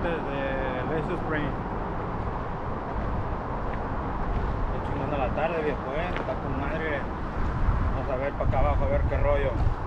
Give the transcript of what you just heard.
antes de Lazy Spring. Estoy chingando la tarde, viejo, está con madre. Vamos a ver para acá abajo, a ver qué rollo.